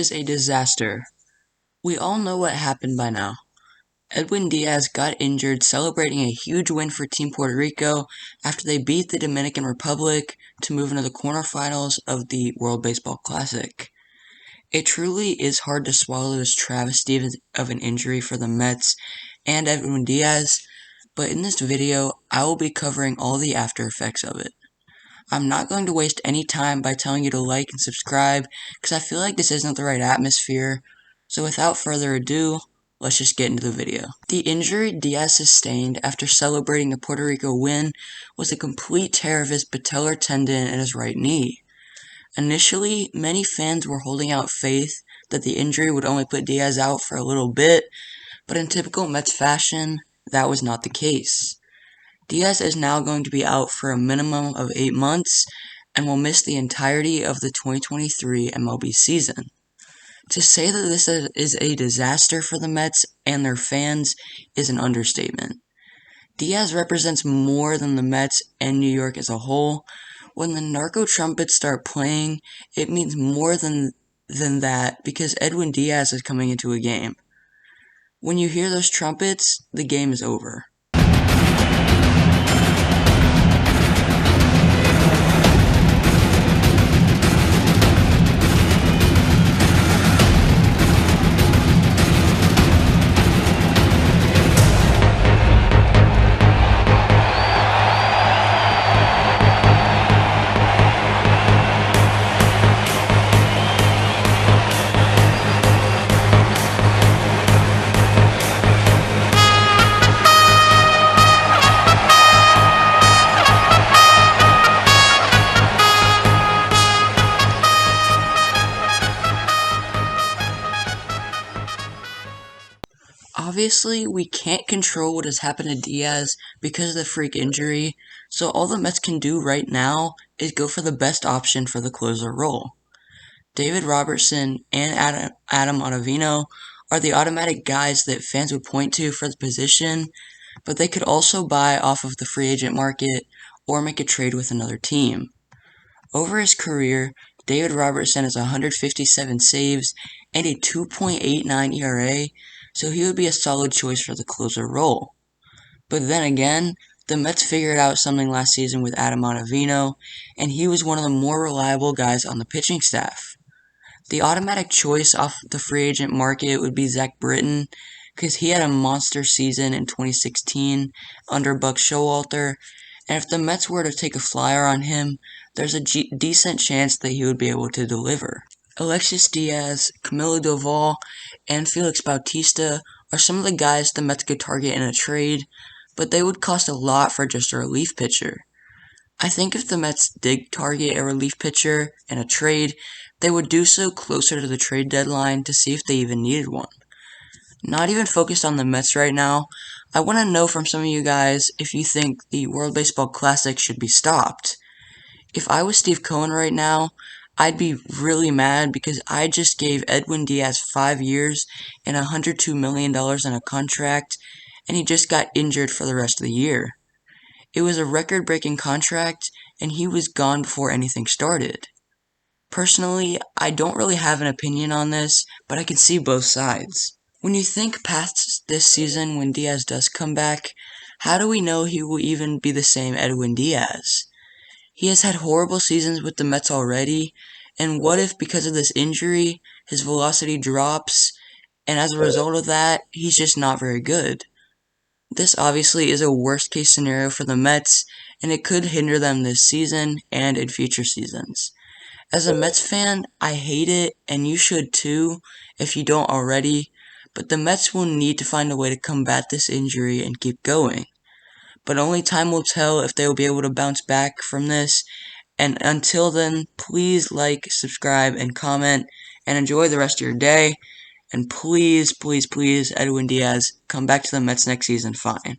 is a disaster. We all know what happened by now. Edwin Diaz got injured celebrating a huge win for Team Puerto Rico after they beat the Dominican Republic to move into the quarterfinals of the World Baseball Classic. It truly is hard to swallow this travesty of an injury for the Mets and Edwin Diaz, but in this video, I will be covering all the after effects of it. I'm not going to waste any time by telling you to like and subscribe, because I feel like this isn't the right atmosphere. So without further ado, let's just get into the video. The injury Diaz sustained after celebrating the Puerto Rico win was a complete tear of his patellar tendon in his right knee. Initially, many fans were holding out faith that the injury would only put Diaz out for a little bit, but in typical Mets fashion, that was not the case. Diaz is now going to be out for a minimum of 8 months and will miss the entirety of the 2023 MLB season. To say that this is a disaster for the Mets and their fans is an understatement. Diaz represents more than the Mets and New York as a whole. When the narco trumpets start playing, it means more than that because Edwin Diaz is coming into a game. When you hear those trumpets, the game is over. Obviously, we can't control what has happened to Diaz because of the freak injury, so all the Mets can do right now is go for the best option for the closer role. David Robertson and Adam Ottavino are the automatic guys that fans would point to for the position, but they could also buy off of the free agent market or make a trade with another team. Over his career, David Robertson has 157 saves and a 2.89 ERA, so he would be a solid choice for the closer role. But then again, the Mets figured out something last season with Adam Ottavino, and he was one of the more reliable guys on the pitching staff. The automatic choice off the free agent market would be Zach Britton, because he had a monster season in 2016 under Buck Showalter, and if the Mets were to take a flyer on him, there's a decent chance that he would be able to deliver. Alexis Diaz, Camilo Doval, and Felix Bautista are some of the guys the Mets could target in a trade, but they would cost a lot for just a relief pitcher. I think if the Mets did target a relief pitcher in a trade, they would do so closer to the trade deadline to see if they even needed one. Not even focused on the Mets right now, I want to know from some of you guys if you think the World Baseball Classic should be stopped. If I was Steve Cohen right now, I'd be really mad because I just gave Edwin Diaz 5 years and $102 million in a contract, and he just got injured for the rest of the year. It was a record-breaking contract, and he was gone before anything started. Personally, I don't really have an opinion on this, but I can see both sides. When you think past this season when Diaz does come back, how do we know he will even be the same Edwin Diaz? He has had horrible seasons with the Mets already, and what if because of this injury, his velocity drops, and as a result of that, he's just not very good? This obviously is a worst case scenario for the Mets, and it could hinder them this season and in future seasons. As a Mets fan, I hate it, and you should too, if you don't already, but the Mets will need to find a way to combat this injury and keep going. But only time will tell if they will be able to bounce back from this, and until then, please like, subscribe, and comment, and enjoy the rest of your day, and please, please, please, Edwin Diaz, come back to the Mets next season fine.